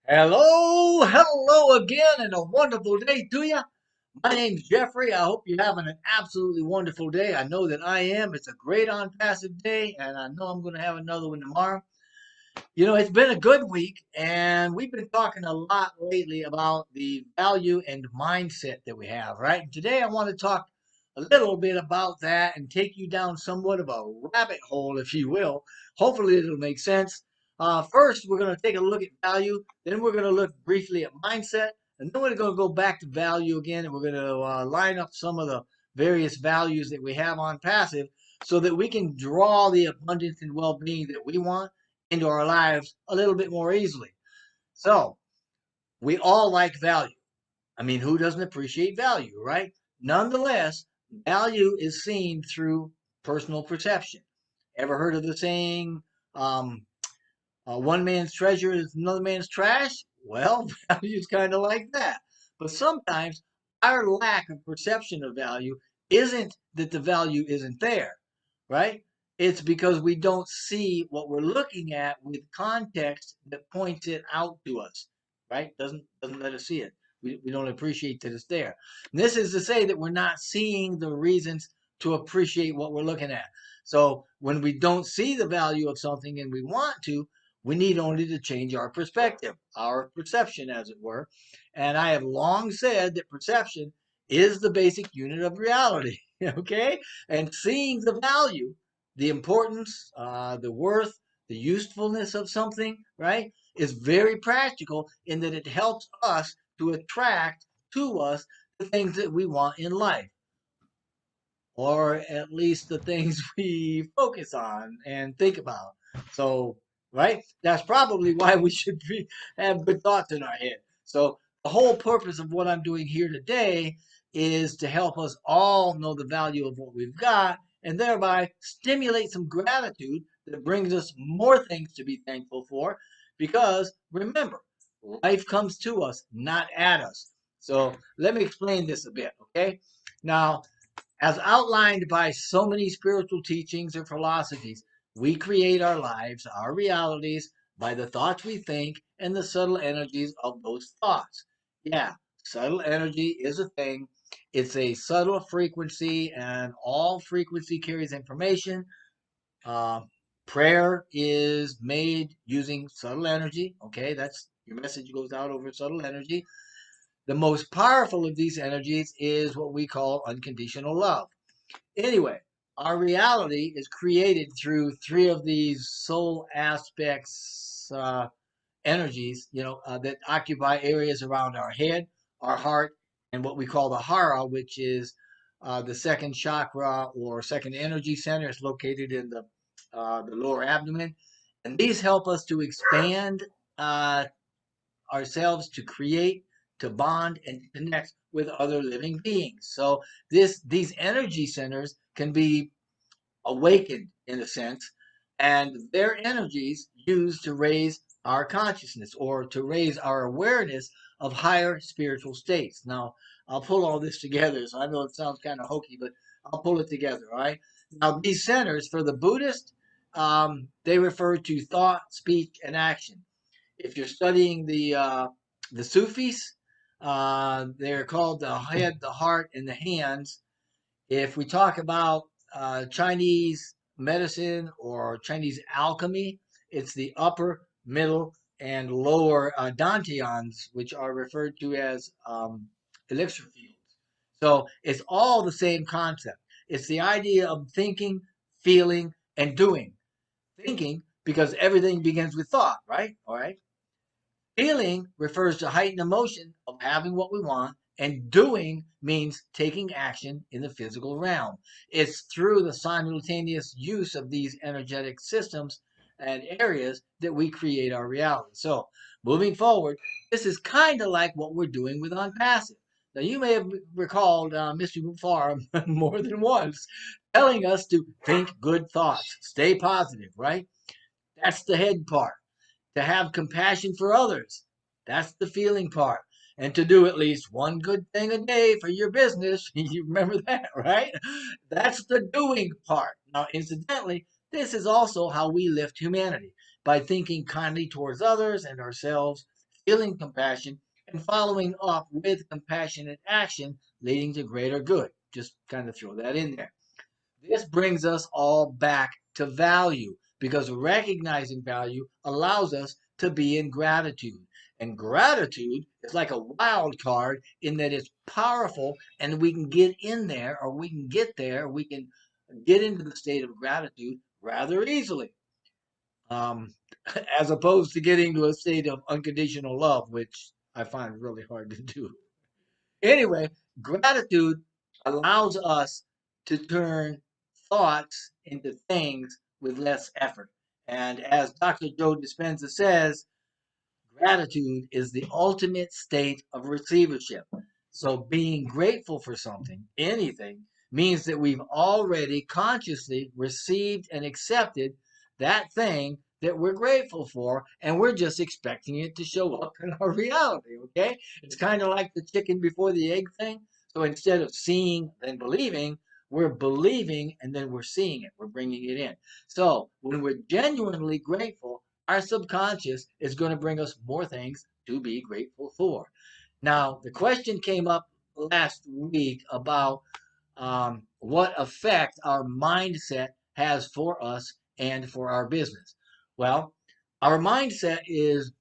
Hello again, and a wonderful day to you. My name's Jeffrey. I hope you're having an absolutely wonderful day. I know that I am. It's a great on passive day, and I know I'm going to have another one tomorrow. It's been a good week, and we've been talking a lot lately about the value and mindset that we have, right? And today I want to talk a little bit about that and take you down somewhat of a rabbit hole, if you will. Hopefully, it'll make sense. First, we're going to take a look at value, then we're going to look briefly at mindset, and then we're going to go back to value again, and we're going to line up some of the various values that we have on passive so that we can draw the abundance and well being that we want into our lives a little bit more easily. So we all like value. I mean, who doesn't appreciate value, right? Nonetheless, value is seen through personal perception. Ever heard of the saying, um, one man's treasure is another man's trash? Well, value is kind of like that. But sometimes our lack of perception of value isn't that the value isn't there, right? It's because we don't see what we're looking at with context that points it out to us, right? Doesn't let us see it. We don't appreciate that it's there. And this is to say that we're not seeing the reasons to appreciate what we're looking at. So when we don't see the value of something and we want to, we need only to change our perspective, our perception, as it were. And I have long said that perception is the basic unit of reality. Okay? And seeing the value, the importance, the worth, the usefulness of something, right, is very practical in that it helps us to attract to us the things that we want in life, or at least the things we focus on and think about. So, right? That's probably why we should have good thoughts in our head. So, the whole purpose of what I'm doing here today is to help us all know the value of what we've got and thereby stimulate some gratitude that brings us more things to be thankful for. Because remember, life comes to us, not at us. So, let me explain this a bit, okay? Now, as outlined by so many spiritual teachings or philosophies, we create our lives, our realities, by the thoughts we think and the subtle energies of those thoughts. Yeah, subtle energy is a thing. It's a subtle frequency, and all frequency carries information. Uh, Prayer is made using subtle energy. Okay, that's your message goes out over subtle energy. The most powerful of these energies is what we call unconditional love. Anyway, our reality is created through three of these soul aspects, energies, that occupy areas around our head, our heart, and what we call the hara, which is the second chakra or second energy center. It's located in the lower abdomen, and these help us to expand uh, ourselves, to create, to bond, and connect with other living beings. So these energy centers can be awakened in a sense, and their energies used to raise our consciousness or to raise our awareness of higher spiritual states. Now, I'll pull all this together. So I know it sounds kind of hokey, but I'll pull it together. All right. Now, these centers for the Buddhist, they refer to thought, speech, and action. If you're studying the Sufis, they're called the head, the heart, and the hands. If we talk about Chinese medicine or Chinese alchemy, it's the upper, middle, and lower dantians, which are referred to as elixir fields. So it's all the same concept. It's the idea of thinking, feeling, and doing. Thinking, because everything begins with thought, right? All right. Feeling refers to heightened emotion of having what we want, and doing means taking action in the physical realm. It's through the simultaneous use of these energetic systems and areas that we create our reality. So, moving forward, this is kind of like what we're doing with Unpassive. Now, you may have recalled Mr. Mufar more than once telling us to think good thoughts, stay positive, right? That's the head part. To have compassion for others. That's the feeling part. And to do at least one good thing a day for your business. You remember that, right? That's the doing part. Now, incidentally, this is also how we lift humanity by thinking kindly towards others and ourselves, feeling compassion, and following up with compassionate action leading to greater good. Just kind of throw that in there. This brings us all back to value because recognizing value allows us to be in gratitude. And gratitude is like a wild card in that it's powerful and we can get in there or we can get there, we can get into the state of gratitude rather easily. Um, as opposed to getting to a state of unconditional love, which I find really hard to do. Anyway, gratitude allows us to turn thoughts into things with less effort. And as Dr. Joe Dispenza says, gratitude is the ultimate state of receivership. So being grateful for something, anything, means that we've already consciously received and accepted that thing that we're grateful for, and we're just expecting it to show up in our reality, okay? It's kind of like the chicken before the egg thing. So instead of seeing and believing, we're believing and then we're seeing it, we're bringing it in. So when we're genuinely grateful, our subconscious is going to bring us more things to be grateful for. Now, the question came up last week about what effect our mindset has for us and for our business. Well, our mindset is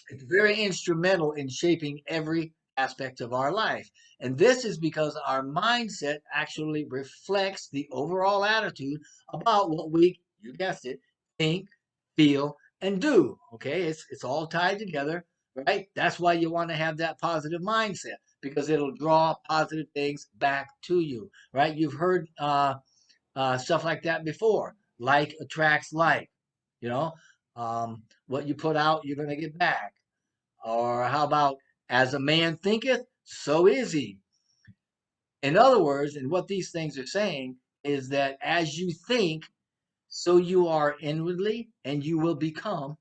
it's very instrumental in shaping every aspect of our life. And this is because our mindset actually reflects the overall attitude about what we, you guessed it, think, feel, and do. Okay, it's all tied together, right? That's why you want to have that positive mindset because it'll draw positive things back to you, right? You've heard stuff like that before. Like attracts like, you know, what you put out, you're going to get back. Or how about, as a man thinketh, so is he. In other words, and what these things are saying is that as you think, so you are inwardly, and you will become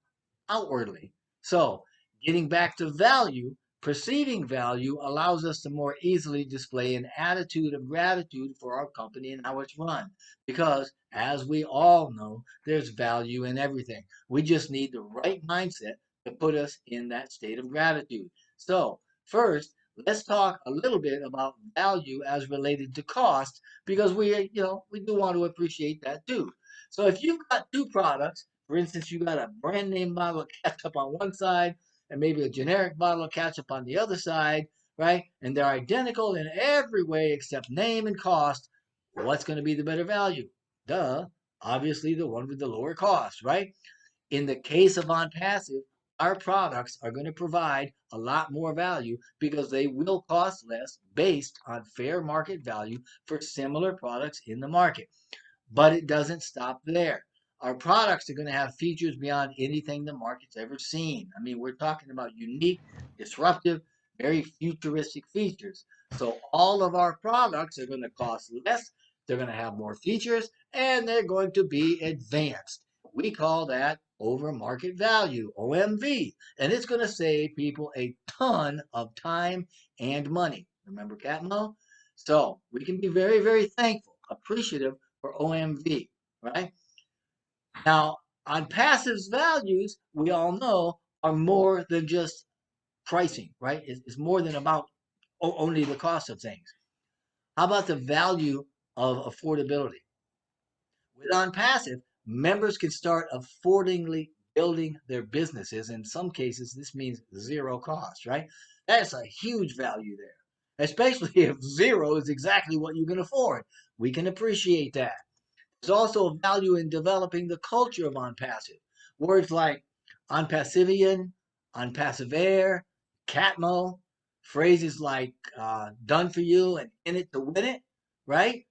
outwardly. So, getting back to value, perceiving value allows us to more easily display an attitude of gratitude for our company and how it's run. Because, as we all know, there's value in everything. We just need the right mindset to put us in that state of gratitude. So, first, let's talk a little bit about value as related to cost because we do want to appreciate that too. So if you've got two products, for instance, you got a brand name bottle of ketchup on one side and maybe a generic bottle of ketchup on the other side, right? And they're identical in every way except name and cost. What's going to be the better value? Duh, obviously the one with the lower cost, right? In the case of on passive, our products are going to provide a lot more value because they will cost less based on fair market value for similar products in the market. But it doesn't stop there. Our products are going to have features beyond anything the market's ever seen. I mean, we're talking about unique, disruptive, very futuristic features. So all of our products are going to cost less, they're going to have more features, and they're going to be advanced. We call that over market value, OMV, and it's going to save people a ton of time and money. Remember Catmo? So we can be very, very thankful, appreciative for OMV, right? Now, on passive values, we all know are more than just pricing, right? It's more than about only the cost of things. How about the value of affordability? With on passive, members can start affordingly building their businesses. In some cases, this means zero cost, right? That's a huge value there, especially if zero is exactly what you can afford. We can appreciate that. There's also a value in developing the culture of on passive. Words like on passivian, on passivaire, catmo, phrases like done for you and in it to win it, right?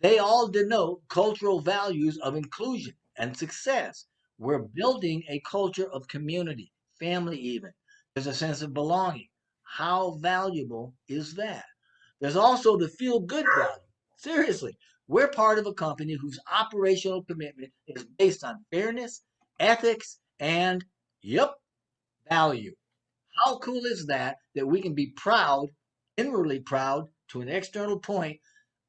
They all denote cultural values of inclusion and success. We're building a culture of community, family even. There's a sense of belonging. How valuable is that? There's also the feel good value. Seriously, we're part of a company whose operational commitment is based on fairness, ethics, and, yep, value. How cool is that that we can be proud, inwardly proud to an external point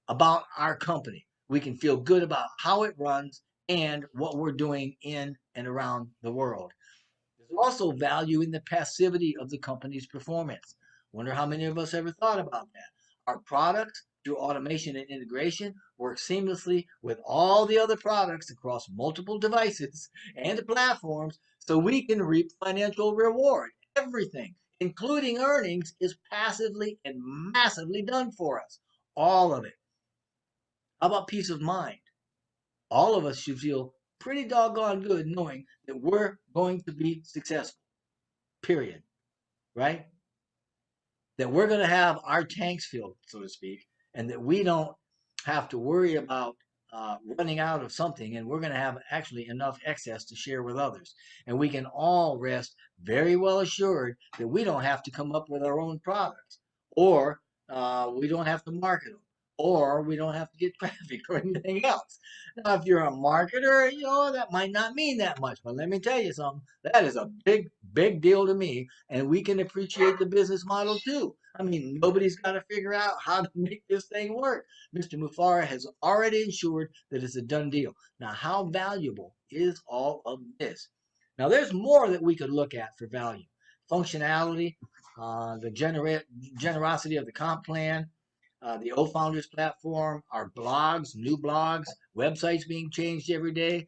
about our company? We can feel good about how it runs and what we're doing in and around the world. There's also value in the passivity of the company's performance. Wonder how many of us ever thought about that. Our products, through automation and integration, work seamlessly with all the other products across multiple devices and platforms so we can reap financial reward. Everything, including earnings, is passively and massively done for us. All of it. How about peace of mind? All of us should feel pretty doggone good knowing that we're going to be successful, period, right? That we're going to have our tanks filled, so to speak, and that we don't have to worry about running out of something, and we're going to have actually enough excess to share with others. And we can all rest very well assured that we don't have to come up with our own products, or we don't have to market them, or we don't have to get traffic or anything else. Now, if you're a marketer, that might not mean that much, but let me tell you something. That is a big, big deal to me, and we can appreciate the business model too. I mean, nobody's got to figure out how to make this thing work. Mr. Mufara has already ensured that it's a done deal. Now, how valuable is all of this? Now, there's more that we could look at for value. Functionality, the generosity of the comp plan, the O Founders platform, our blogs, new blogs, websites being changed every day.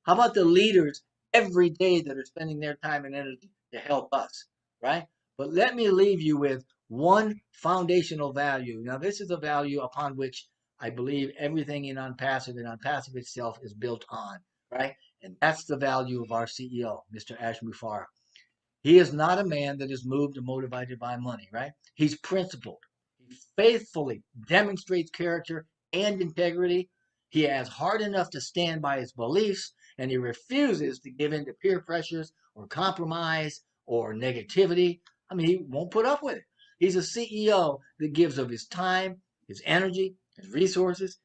How about the leaders every day that are spending their time and energy to help us, right? But let me leave you with one foundational value. Now, this is a value upon which I believe everything in OnPassive and OnPassive itself is built on, right? And that's the value of our CEO, Mr. Ash Mufara. He is not a man that is moved or motivated by money, right? He's principled. He faithfully demonstrates character and integrity. He has heart enough to stand by his beliefs, and he refuses to give in to peer pressures or compromise or negativity. I mean, he won't put up with it. He's a CEO that gives of his time, his energy, his resources.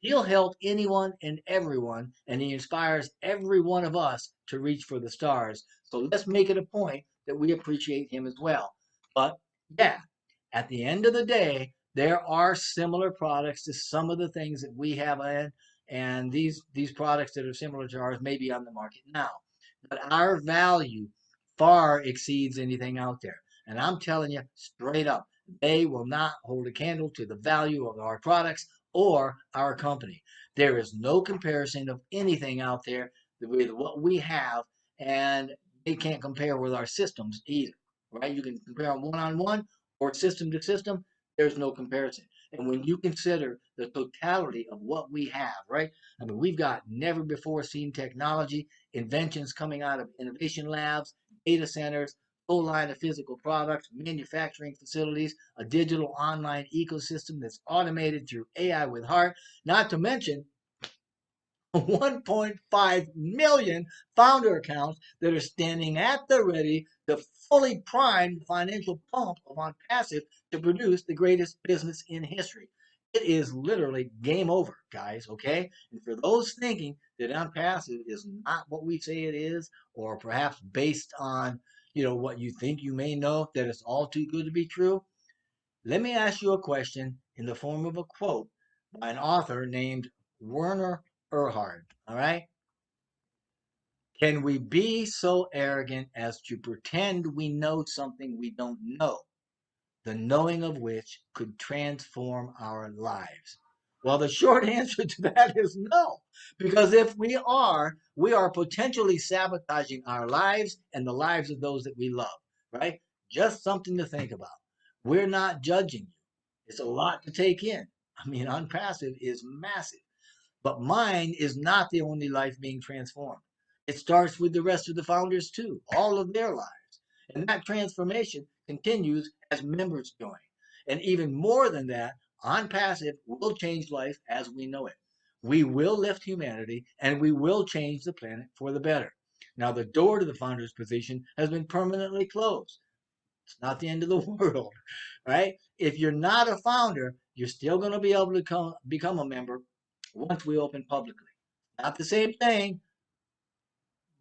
He'll help anyone and everyone, and he inspires every one of us to reach for the stars. So let's make it a point that we appreciate him as well. But yeah, at the end of the day, there are similar products to some of the things that we have in, and these products that are similar to ours may be on the market now. But our value far exceeds anything out there. And I'm telling you straight up, they will not hold a candle to the value of our products or our company. There is no comparison of anything out there with what we have, and they can't compare with our systems either, right? You can compare them one on one or system to system. There's no comparison. And when you consider the totality of what we have, right? I mean, we've got never before seen technology, inventions coming out of innovation labs, data centers, full line of physical products, manufacturing facilities, a digital online ecosystem that's automated through AI with heart, not to mention 1.5 million founder accounts that are standing at the ready to fully prime the financial pump of OnPassive to produce the greatest business in history. It is literally game over, guys, okay? And for those thinking that OnPassive is not what we say it is, or perhaps based on, what you think you may know, that it's all too good to be true, let me ask you a question in the form of a quote by an author named Werner Erhard. All right. Can we be so arrogant as to pretend we know something we don't know, the knowing of which could transform our lives? Well, the short answer to that is no, because if we are potentially sabotaging our lives and the lives of those that we love, right? Just something to think about. We're not judging you. It's a lot to take in. I mean, Unpassive is massive. But mine is not the only life being transformed. It starts with the rest of the founders too, all of their lives. And that transformation continues as members join. And even more than that, on passive will change life as we know it. We will lift humanity and we will change the planet for the better. Now, the door to the founder's position has been permanently closed. It's not the end of the world, right? If you're not a founder, you're still going to be able to become a member once we open publicly. Not the same thing,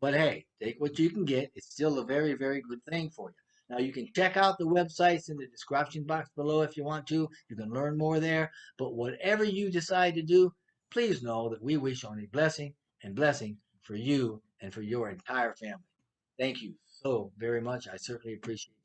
but hey, take what you can get. It's still a very, very good thing for you. Now, you can check out the websites in the description box below if you want to. You can learn more there. But whatever you decide to do, please know that we wish only blessing and blessing for you and for your entire family. Thank you so very much. I certainly appreciate